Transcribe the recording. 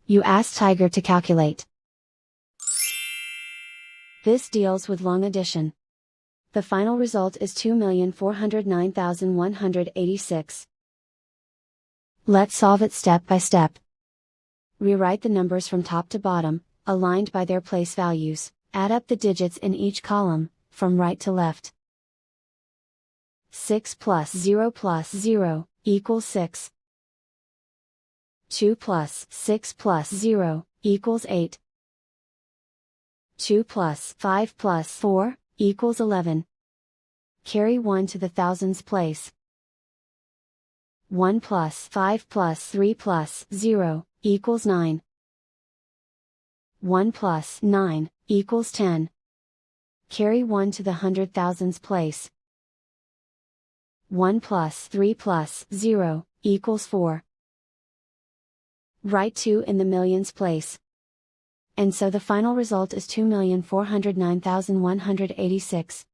You ask Tiger to calculate. This deals with long addition. The final result is 2,409,186. Let's solve it step by step. Rewrite the numbers from top to bottom, aligned by their place values. Add up the digits in each column, from right to left. 6 plus 0 equals 6. 2 plus 6 plus 0 equals 8. 2 plus 5 plus 4 equals 11. Carry 1 to the thousands place. 1 plus 5 plus 3 plus 0 equals 9. 1 plus 9 equals 10. Carry 1 to the hundred thousands place. 1 plus 3 plus 0 equals 4. Write 2 in the millions place. And so the final result is 2,409,186.